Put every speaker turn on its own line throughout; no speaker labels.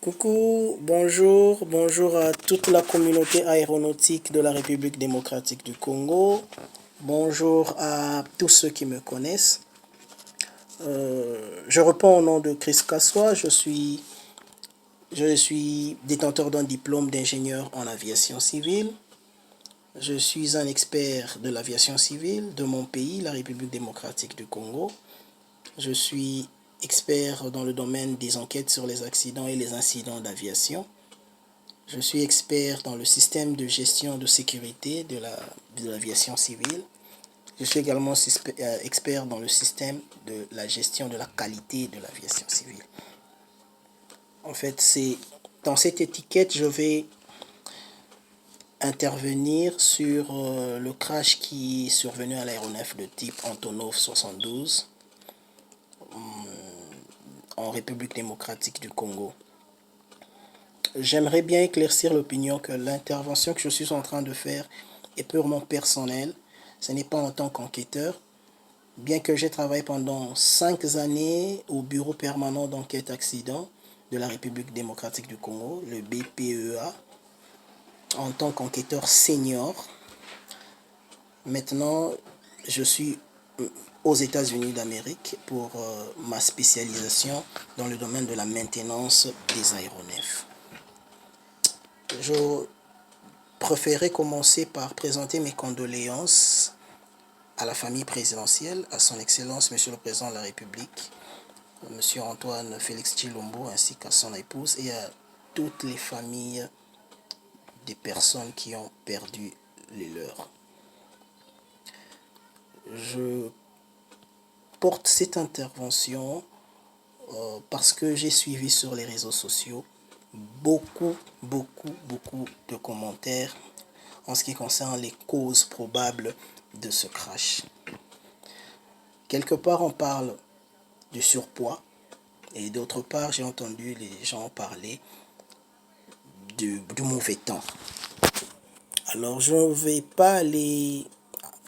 Coucou, bonjour à toute la communauté aéronautique de la République démocratique du Congo. Bonjour à tous ceux qui me connaissent. Je réponds au nom de Chris Kassoua. Je suis détenteur d'un diplôme d'ingénieur en aviation civile. Je suis un expert de l'aviation civile de mon pays, la République démocratique du Congo. Je suis expert dans le domaine des enquêtes sur les accidents et les incidents d'aviation. Je suis expert dans le système de gestion de sécurité de l'aviation civile. Je suis également expert dans le système de la gestion de la qualité de l'aviation civile. En fait, c'est dans cette étiquette, je vais intervenir sur le crash qui est survenu à l'aéronef de type Antonov 72 en République démocratique du Congo. J'aimerais bien éclaircir l'opinion que l'intervention que je suis en train de faire est purement personnelle. Ce n'est pas en tant qu'enquêteur. Bien que j'ai travaillé pendant 5 années au Bureau permanent d'enquête accident de la République démocratique du Congo, le BPEA, en tant qu'enquêteur senior. Maintenant, je suis aux États-Unis d'Amérique pour ma spécialisation dans le domaine de la maintenance des aéronefs. Je préférerais commencer par présenter mes condoléances à la famille présidentielle, à son Excellence Monsieur le Président de la République, Monsieur Antoine Félix Tshilombo, ainsi qu'à son épouse et à toutes les familles des personnes qui ont perdu les leurs. Je porte cette intervention parce que j'ai suivi sur les réseaux sociaux beaucoup de commentaires en ce qui concerne les causes probables de ce crash. Quelque part, on parle du surpoids et d'autre part, j'ai entendu les gens parler du mauvais temps. Alors, je ne vais pas aller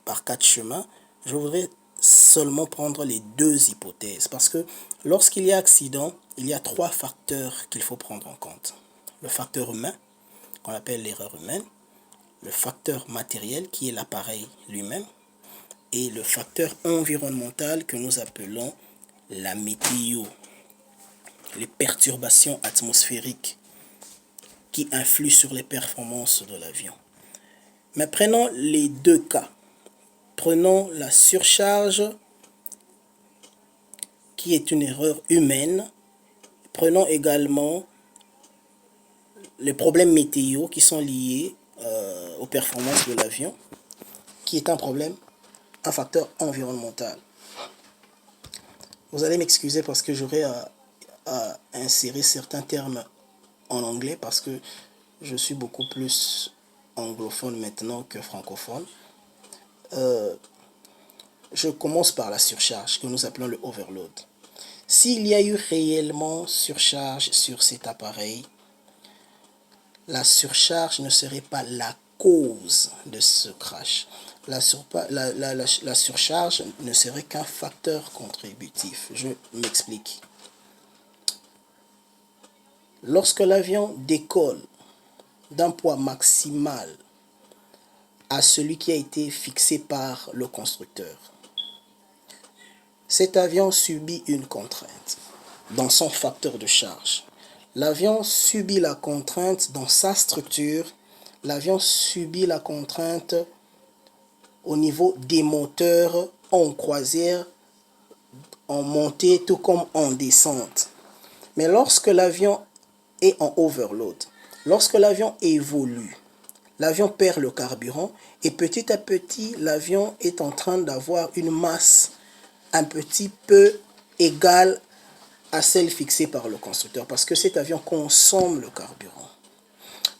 par 4 chemins. Je voudrais seulement prendre les 2 hypothèses parce que lorsqu'il y a accident, il y a 3 facteurs qu'il faut prendre en compte. Le facteur humain, qu'on appelle l'erreur humaine, le facteur matériel, qui est l'appareil lui-même, et le facteur environnemental que nous appelons la météo, les perturbations atmosphériques qui influent sur les performances de l'avion. Mais prenons les 2 cas. Prenons la surcharge, qui est une erreur humaine. Prenons également les problèmes météo qui sont liés aux performances de l'avion, qui est un facteur environnemental. Vous allez m'excuser parce que j'aurai à insérer certains termes en anglais parce que je suis beaucoup plus anglophone maintenant que francophone. Je commence par la surcharge que nous appelons le overload. S'il y a eu réellement surcharge sur cet appareil, la surcharge ne serait pas la cause de ce crash. La surcharge ne serait qu'un facteur contributif. Je m'explique. Lorsque l'avion décolle d'un poids maximal à celui qui a été fixé par le constructeur, cet avion subit une contrainte dans son facteur de charge. L'avion subit la contrainte dans sa structure. L'avion subit la contrainte au niveau des moteurs en croisière, en montée, tout comme en descente. Mais lorsque l'avion est en overload, lorsque l'avion évolue, l'avion perd le carburant et petit à petit, l'avion est en train d'avoir une masse un petit peu égale à celle fixée par le constructeur parce que cet avion consomme le carburant.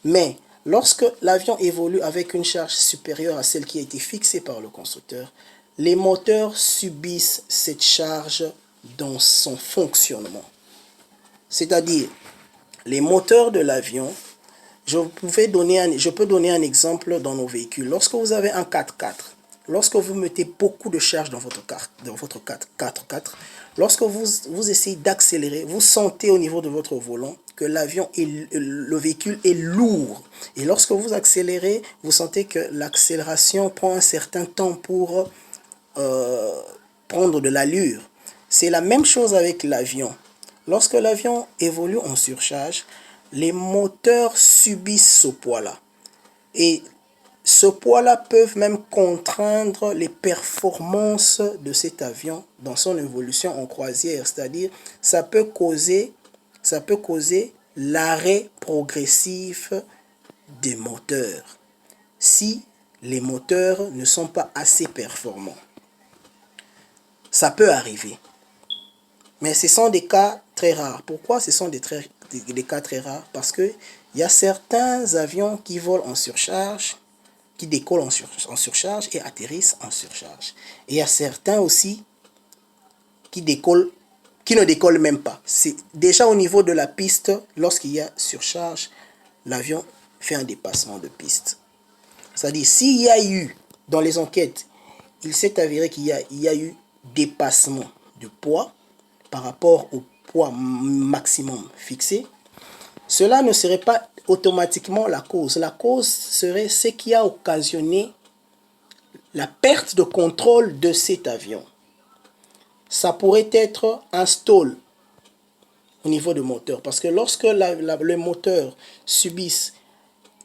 Mais lorsque l'avion évolue avec une charge supérieure à celle qui a été fixée par le constructeur, les moteurs subissent cette charge dans son fonctionnement. C'est-à-dire, les moteurs de l'avion, je peux donner un exemple dans nos véhicules. Lorsque vous avez un 4x4, lorsque vous mettez beaucoup de charge dans votre 4x4, Lorsque vous essayez d'accélérer, vous sentez au niveau de votre volant que le véhicule est lourd. Et lorsque vous accélérez, vous sentez que l'accélération prend un certain temps pour prendre de l'allure. C'est la même chose avec l'avion. Lorsque l'avion évolue en surcharge, les moteurs subissent ce poids-là. Et ce poids-là peut même contraindre les performances de cet avion dans son évolution en croisière. C'est-à-dire, ça peut causer l'arrêt progressif des moteurs si les moteurs ne sont pas assez performants. Ça peut arriver. Mais ce sont des cas très rares. Pourquoi ce sont des cas très rares? Parce qu'il y a certains avions qui volent en surcharge, qui décollent en surcharge et atterrissent en surcharge. Et il y a certains aussi qui ne décollent même pas. C'est déjà au niveau de la piste, lorsqu'il y a surcharge, l'avion fait un dépassement de piste. C'est-à-dire, s'il y a eu, dans les enquêtes, il s'est avéré qu'il y a eu dépassement de poids par rapport au poids maximum fixé, cela ne serait pas automatiquement la cause. La cause serait ce qui a occasionné la perte de contrôle de cet avion. Ça pourrait être un stall au niveau du moteur. Parce que lorsque le moteur subisse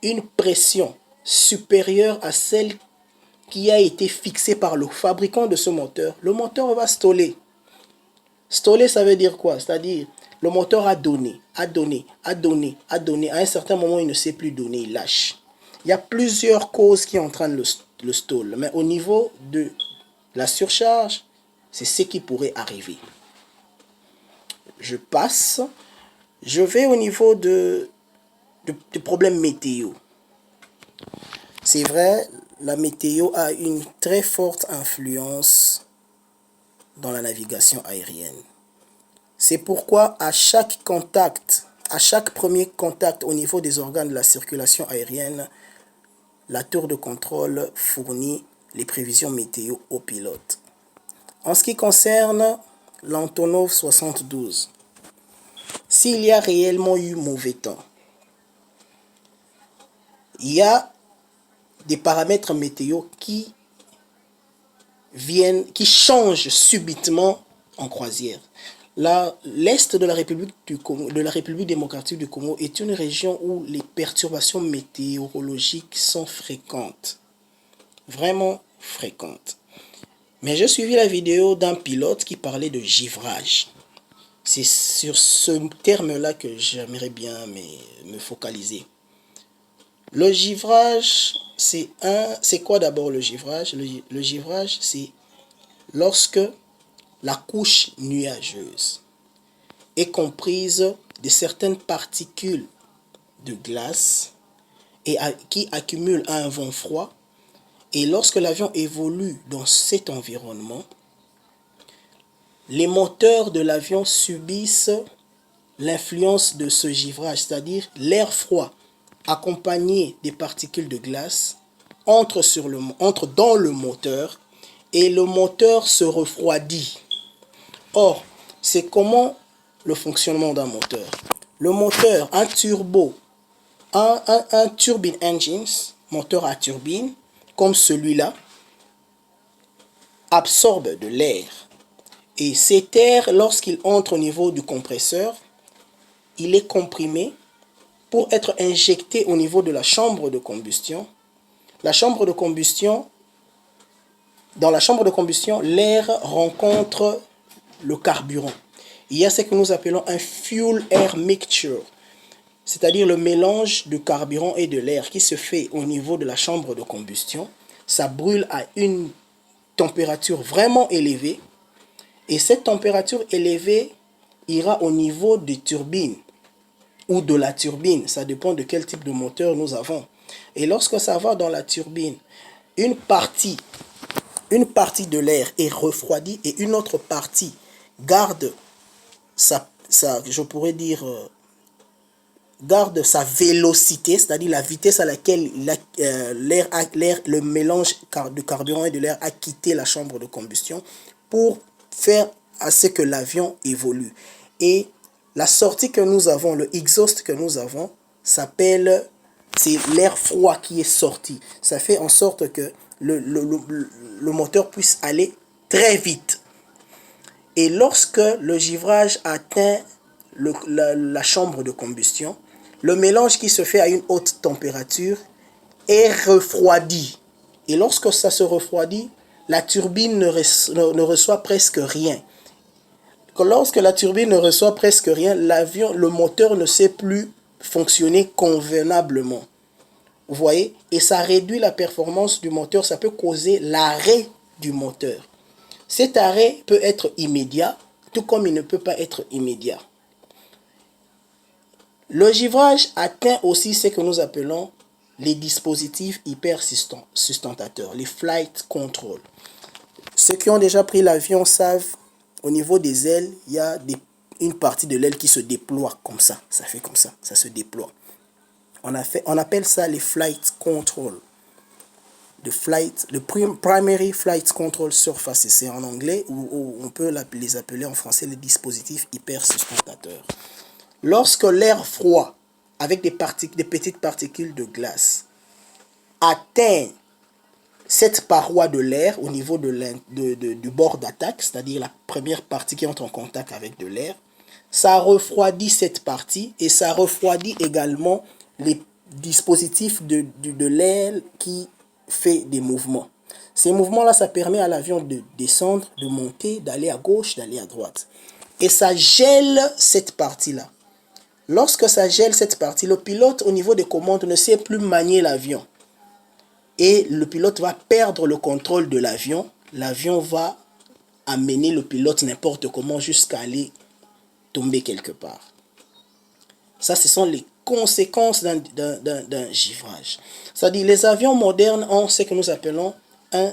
une pression supérieure à celle qui a été fixée par le fabricant de ce moteur, le moteur va staller. Staller, ça veut dire quoi? C'est-à-dire, le moteur a donné. À un certain moment, il ne sait plus donner, il lâche. Il y a plusieurs causes qui entraînent le stall. Mais au niveau de la surcharge, c'est ce qui pourrait arriver. Je passe. Je vais au niveau du problème météo. C'est vrai, la météo a une très forte influence dans la navigation aérienne. C'est pourquoi à chaque premier contact au niveau des organes de la circulation aérienne, la tour de contrôle fournit les prévisions météo aux pilotes. En ce qui concerne l'Antonov 72, s'il y a réellement eu mauvais temps, il y a des paramètres météo qui changent subitement en croisière. L'est de la République démocratique du Congo est une région où les perturbations météorologiques sont fréquentes. Vraiment fréquentes. Mais j'ai suivi la vidéo d'un pilote qui parlait de givrage. C'est sur ce terme-là que j'aimerais bien me focaliser. Le givrage, c'est quoi d'abord le givrage? Le givrage, c'est lorsque la couche nuageuse est comprise de certaines particules de glace et qui accumulent un vent froid. Et lorsque l'avion évolue dans cet environnement, les moteurs de l'avion subissent l'influence de ce givrage, c'est-à-dire l'air froid accompagné des particules de glace entre dans le moteur et le moteur se refroidit. Or, c'est comment le fonctionnement d'un moteur. Le moteur, un turbine engines, moteur à turbine, comme celui-là, absorbe de l'air. Et cet air, lorsqu'il entre au niveau du compresseur, il est comprimé pour être injecté au niveau de la chambre de combustion. Dans la chambre de combustion, l'air rencontre le carburant. Il y a ce que nous appelons un fuel-air mixture, c'est-à-dire le mélange de carburant et de l'air qui se fait au niveau de la chambre de combustion. Ça brûle à une température vraiment élevée. Et cette température élevée ira au niveau des turbines ou de la turbine. Ça dépend de quel type de moteur nous avons. Et lorsque ça va dans la turbine, une partie de l'air est refroidie et une autre partie garde garde sa vélocité, c'est-à-dire la vitesse à laquelle le mélange de carburant et de l'air a quitté la chambre de combustion pour faire à ce que l'avion évolue. Et la sortie que nous avons, le exhaust que nous avons, s'appelle, c'est l'air froid qui est sorti. Ça fait en sorte que le moteur puisse aller très vite. Et lorsque le givrage atteint la chambre de combustion, le mélange qui se fait à une haute température est refroidi. Et lorsque ça se refroidit, la turbine ne reçoit presque rien. Lorsque la turbine ne reçoit presque rien, le moteur ne sait plus fonctionner convenablement. Vous voyez? Et ça réduit la performance du moteur, ça peut causer l'arrêt du moteur. Cet arrêt peut être immédiat, tout comme il ne peut pas être immédiat. Le givrage atteint aussi ce que nous appelons les dispositifs hypersustentateurs, les flight control. Ceux qui ont déjà pris l'avion savent, au niveau des ailes, il y a une partie de l'aile qui se déploie comme ça. Ça fait comme ça, ça se déploie. On appelle ça les flight control. Le primary flight control surface, c'est en anglais, ou on peut les appeler en français les dispositifs hypersustentateurs. Lorsque l'air froid, avec des petites particules de glace, atteint cette paroi de l'air au niveau du bord d'attaque, c'est-à-dire la première partie qui entre en contact avec de l'air, ça refroidit cette partie et ça refroidit également les dispositifs de l'aile qui fait des mouvements. Ces mouvements-là, ça permet à l'avion de descendre, de monter, d'aller à gauche, d'aller à droite. Et ça gèle cette partie-là. Lorsque ça gèle cette partie, le pilote au niveau des commandes ne sait plus manier l'avion. Et le pilote va perdre le contrôle de l'avion. L'avion va amener le pilote n'importe comment jusqu'à aller tomber quelque part. Ça, ce sont les conséquences d'un givrage. C'est-à-dire, les avions modernes ont ce que nous appelons un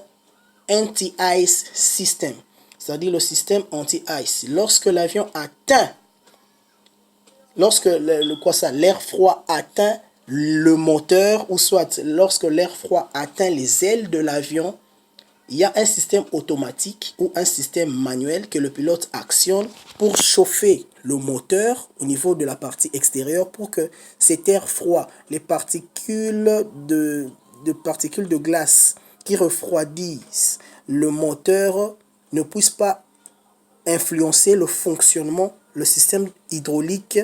anti-ice system. C'est-à-dire le système anti-ice. Lorsque l'avion atteint, l'air froid atteint le moteur, ou soit lorsque l'air froid atteint les ailes de l'avion, il y a un système automatique ou un système manuel que le pilote actionne pour chauffer le moteur au niveau de la partie extérieure pour que cet air froid, les particules de glace qui refroidissent le moteur ne puissent pas influencer le fonctionnement, le système hydraulique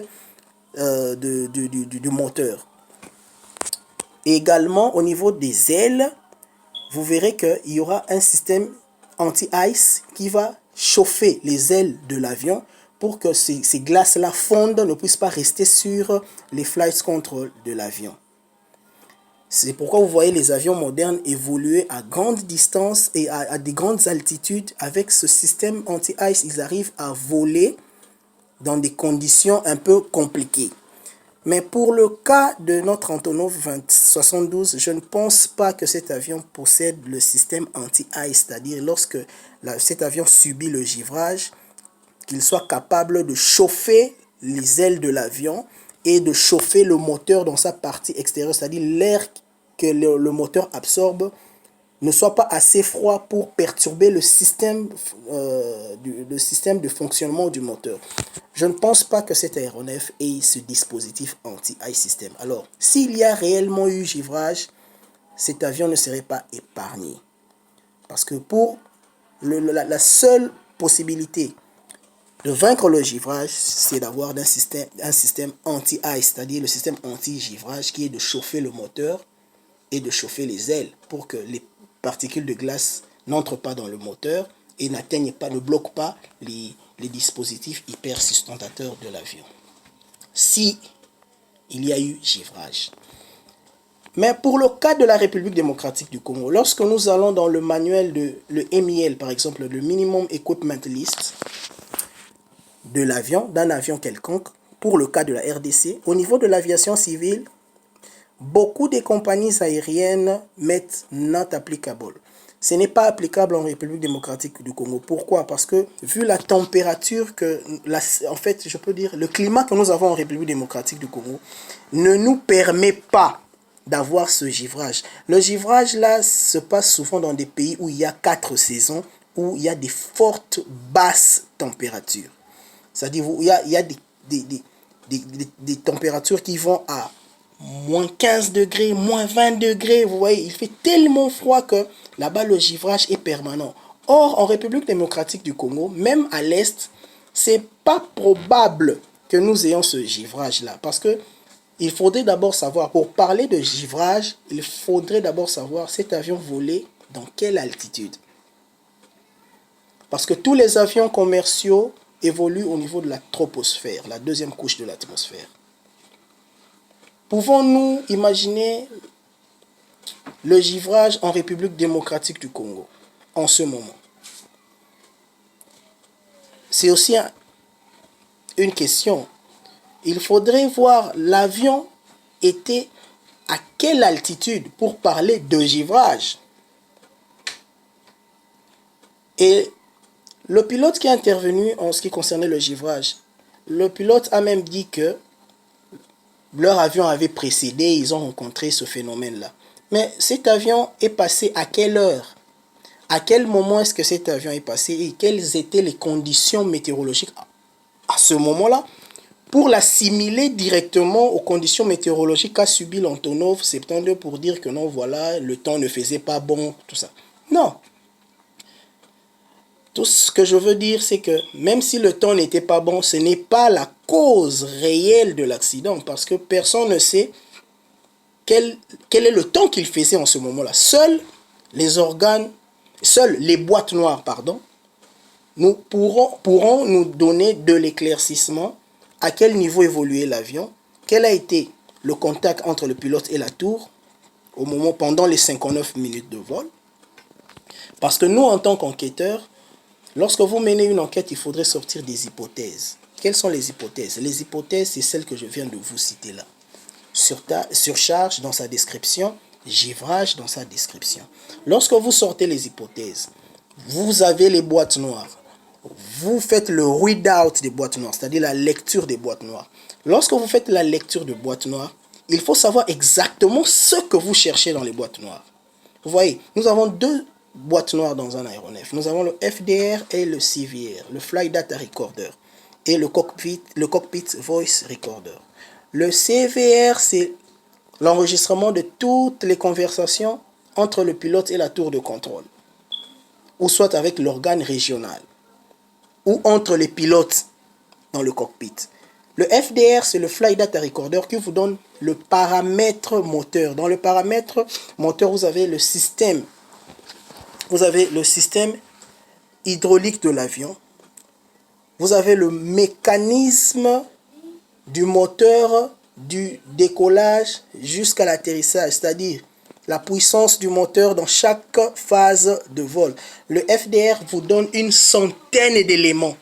du moteur. Et également au niveau des ailes, vous verrez qu'il y aura un système anti-ice qui va chauffer les ailes de l'avion pour que ces glaces-là fondent, ne puissent pas rester sur les flight control de l'avion. C'est pourquoi vous voyez les avions modernes évoluer à grande distance et à des grandes altitudes. Avec ce système anti-ice, ils arrivent à voler dans des conditions un peu compliquées. Mais pour le cas de notre Antonov 72, je ne pense pas que cet avion possède le système anti-ice, c'est-à-dire lorsque cet avion subit le givrage, qu'il soit capable de chauffer les ailes de l'avion et de chauffer le moteur dans sa partie extérieure, c'est-à-dire l'air que le moteur absorbe ne soit pas assez froid pour perturber le système de fonctionnement du moteur. Je ne pense pas que cet aéronef ait ce dispositif anti-ice system. Alors, s'il y a réellement eu givrage, cet avion ne serait pas épargné. Parce que pour la seule possibilité de vaincre le givrage, c'est d'avoir un système anti-ice, c'est-à-dire le système anti-givrage qui est de chauffer le moteur et de chauffer les ailes pour que les particules de glace n'entrent pas dans le moteur et n'atteignent pas, ne bloquent pas les dispositifs hypersustentateurs de l'avion. Si il y a eu givrage. Mais pour le cas de la République démocratique du Congo, lorsque nous allons dans le manuel le MIL, par exemple, le Minimum Equipment List de l'avion, d'un avion quelconque, pour le cas de la RDC, au niveau de l'aviation civile, beaucoup de compagnies aériennes mettent not applicable. Ce n'est pas applicable en République démocratique du Congo. Pourquoi? Parce que vu la température en fait, je peux dire, le climat que nous avons en République démocratique du Congo ne nous permet pas d'avoir ce givrage. Le givrage là se passe souvent dans des pays où il y a 4 saisons, où il y a des fortes basses températures. C'est-à-dire où il y a des températures qui vont à moins 15 degrés, moins 20 degrés. Vous voyez, il fait tellement froid que là-bas, le givrage est permanent. Or, en République démocratique du Congo, même à l'Est, c'est pas probable que nous ayons ce givrage-là. Parce que il faudrait d'abord savoir, pour parler de givrage, il faudrait d'abord savoir cet avion volait dans quelle altitude. Parce que tous les avions commerciaux évoluent au niveau de la troposphère, la deuxième couche de l'atmosphère. Pouvons-nous imaginer le givrage en République démocratique du Congo en ce moment? C'est aussi une question. Il faudrait voir l'avion était à quelle altitude pour parler de givrage. Et le pilote qui est intervenu en ce qui concernait le givrage, le pilote a même dit que leur avion avait précédé, ils ont rencontré ce phénomène-là. Mais cet avion est passé à quelle heure? À quel moment est-ce que cet avion est passé et quelles étaient les conditions météorologiques à ce moment-là pour l'assimiler directement aux conditions météorologiques qu'a subi l'Antonov 72 pour dire que non, voilà, le temps ne faisait pas bon, tout ça. Non. Tout ce que je veux dire, c'est que même si le temps n'était pas bon, ce n'est pas la cause réelle de l'accident parce que personne ne sait quel est le temps qu'il faisait en ce moment-là. Seuls les boîtes noires, nous pourront nous donner de l'éclaircissement à quel niveau évoluait l'avion, quel a été le contact entre le pilote et la tour pendant les 59 minutes de vol. Parce que nous, en tant qu'enquêteurs, lorsque vous menez une enquête, il faudrait sortir des hypothèses. Quelles sont les hypothèses? Les hypothèses, c'est celles que je viens de vous citer là. Surcharge dans sa description, givrage dans sa description. Lorsque vous sortez les hypothèses, vous avez les boîtes noires. Vous faites le readout des boîtes noires, c'est-à-dire la lecture des boîtes noires. Lorsque vous faites la lecture de boîtes noires, il faut savoir exactement ce que vous cherchez dans les boîtes noires. Vous voyez, nous avons deux boîtes noires dans un aéronef. Nous avons le FDR et le CVR, le Flight Data Recorder, et le cockpit Voice Recorder. Le CVR, c'est l'enregistrement de toutes les conversations entre le pilote et la tour de contrôle, ou soit avec l'organe régional, ou entre les pilotes dans le cockpit. Le FDR, c'est le Flight Data Recorder qui vous donne le paramètre moteur. Dans le paramètre moteur, vous avez le système hydraulique de l'avion. Vous avez le mécanisme du moteur du décollage jusqu'à l'atterrissage, c'est-à-dire la puissance du moteur dans chaque phase de vol. Le FDR vous donne une centaine d'éléments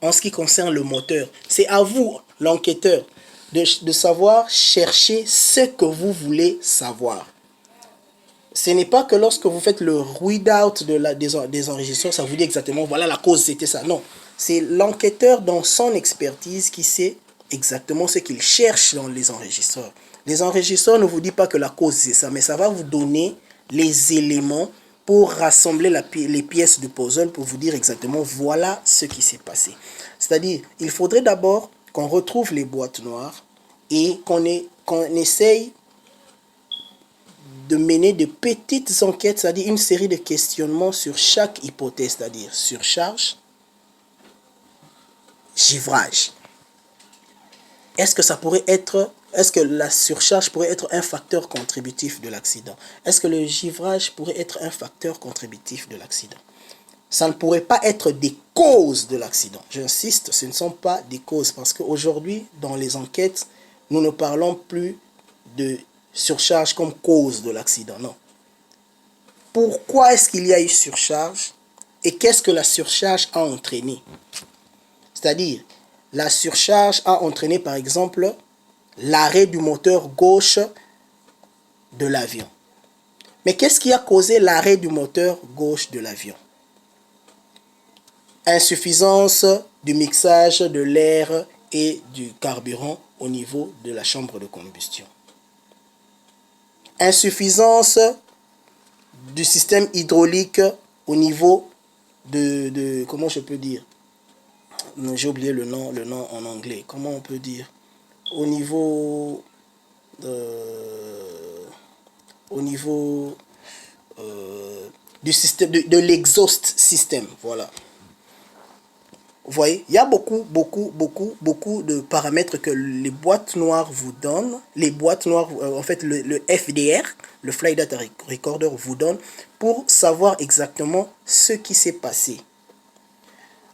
en ce qui concerne le moteur. C'est à vous, l'enquêteur, de savoir chercher ce que vous voulez savoir. Ce n'est pas que lorsque vous faites le readout des enregistreurs, ça vous dit exactement, voilà la cause, c'était ça. Non, c'est l'enquêteur dans son expertise qui sait exactement ce qu'il cherche dans les enregistreurs. Les enregistreurs ne vous disent pas que la cause c'est ça, mais ça va vous donner les éléments pour rassembler les pièces du puzzle pour vous dire exactement voilà ce qui s'est passé. C'est-à-dire, il faudrait d'abord qu'on retrouve les boîtes noires et qu'on essaye de mener de petites enquêtes, c'est-à-dire une série de questionnements sur chaque hypothèse, c'est-à-dire surcharge, givrage. Est-ce que la surcharge pourrait être un facteur contributif de l'accident? Est-ce que le givrage pourrait être un facteur contributif de l'accident? Ça ne pourrait pas être des causes de l'accident. J'insiste, ce ne sont pas des causes parce qu'aujourd'hui, dans les enquêtes, nous ne parlons plus de surcharge comme cause de l'accident, non. Pourquoi est-ce qu'il y a eu surcharge et qu'est-ce que la surcharge a entraîné? C'est-à-dire, la surcharge a entraîné par exemple l'arrêt du moteur gauche de l'avion. Mais qu'est-ce qui a causé l'arrêt du moteur gauche de l'avion? Insuffisance du mixage de l'air et du carburant au niveau de la chambre de combustion. Insuffisance du système hydraulique au niveau comment je peux dire, j'ai oublié le nom en anglais, comment on peut dire, au niveau au niveau du système de l'exhaust système, voilà. Vous voyez, il y a beaucoup de paramètres que les boîtes noires vous donnent. Les boîtes noires, en fait, le FDR, le Flight Data Recorder, vous donne pour savoir exactement ce qui s'est passé.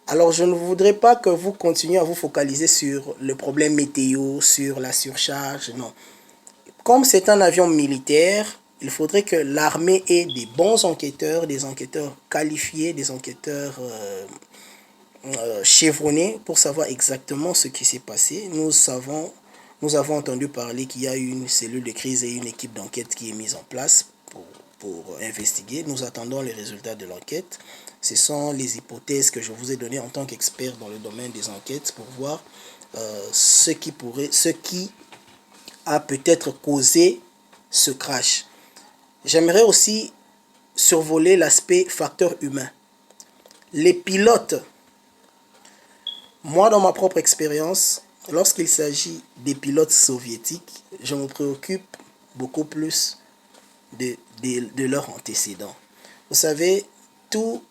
Alors, je ne voudrais pas que vous continuiez à vous focaliser sur le problème météo, sur la surcharge, non. Comme c'est un avion militaire, il faudrait que l'armée ait des bons enquêteurs, des enquêteurs qualifiés, des enquêteurs chevronnés pour savoir exactement ce qui s'est passé. Nous avons entendu parler qu'il y a une cellule de crise et une équipe d'enquête qui est mise en place pour investiguer. Nous attendons les résultats de l'enquête. Ce sont les hypothèses que je vous ai données en tant qu'expert dans le domaine des enquêtes pour voir ce qui a peut-être causé ce crash. J'aimerais aussi survoler l'aspect facteur humain. Les pilotes, moi dans ma propre expérience, lorsqu'il s'agit des pilotes soviétiques, je me préoccupe beaucoup plus de leurs antécédents. Vous savez, tout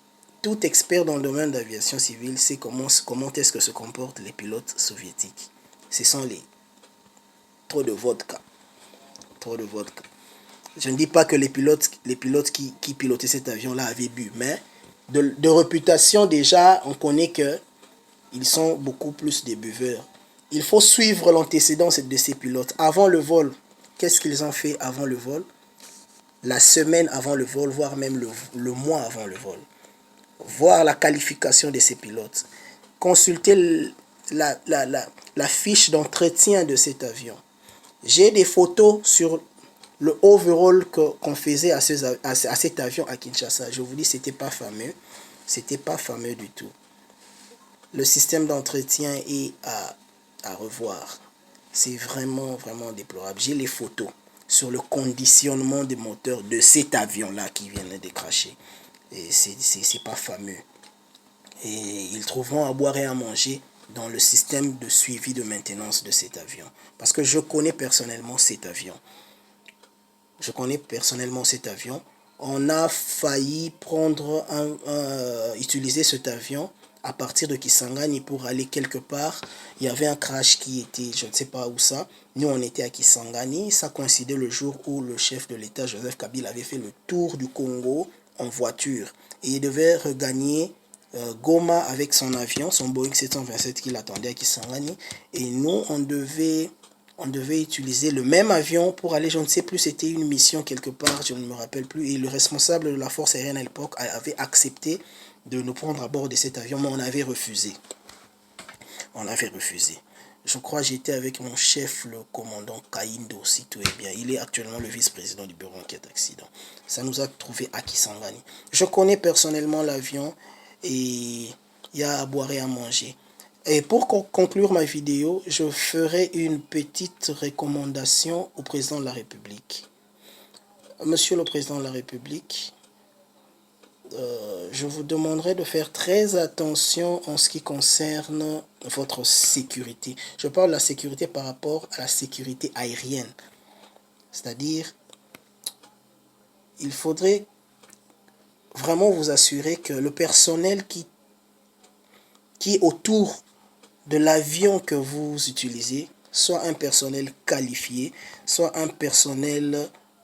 expert dans le domaine de l'aviation civile sait comment est-ce que se comportent les pilotes soviétiques. Ce sont les trop de vodka. Trop de vodka. Je ne dis pas que les pilotes qui pilotaient cet avion-là avaient bu, mais de réputation déjà, on connaît qu'ils sont beaucoup plus des buveurs. Il faut suivre l'antécédent de ces pilotes. Avant le vol, qu'est-ce qu'ils ont fait avant le vol? La semaine avant le vol, voire même le mois avant le vol. Voir la qualification de ces pilotes. Consulter la fiche d'entretien de cet avion. J'ai des photos sur le overall qu'on faisait à cet avion à Kinshasa. Je vous dis, c'était pas fameux. C'était pas fameux du tout. Le système d'entretien est à revoir. C'est vraiment déplorable. J'ai les photos sur le conditionnement des moteurs de cet avion-là qui vient de cracher. Et c'est pas fameux. Et ils trouveront à boire et à manger dans le système de suivi de maintenance de cet avion. Parce que je connais personnellement cet avion. On a failli utiliser cet avion à partir de Kisangani pour aller quelque part. Il y avait un crash qui était, je ne sais pas où ça. Nous, on était à Kisangani. Ça coïncidait le jour où le chef de l'État, Joseph Kabila, avait fait le tour du Congo en voiture. Et il devait regagner Goma avec son avion, son Boeing 727 qui l'attendait à Kisangani. Et nous, on devait utiliser le même avion pour aller, je ne sais plus, c'était une mission quelque part, je ne me rappelle plus. Et le responsable de la force aérienne à l'époque avait accepté de nous prendre à bord de cet avion, mais on avait refusé. Je crois que j'étais avec mon chef, le commandant Kaindo, si tout est bien. Il est actuellement le vice-président du bureau enquête accident. Ça nous a trouvé à Kisangani. Je connais personnellement l'avion et il y a à boire et à manger. Et pour conclure ma vidéo, je ferai une petite recommandation au président de la République. Monsieur le président de la République, je vous demanderai de faire très attention en ce qui concerne votre sécurité. Je parle de la sécurité par rapport à la sécurité aérienne. C'est-à-dire, il faudrait vraiment vous assurer que le personnel qui est autour de l'avion que vous utilisez soit un personnel qualifié, soit un personnel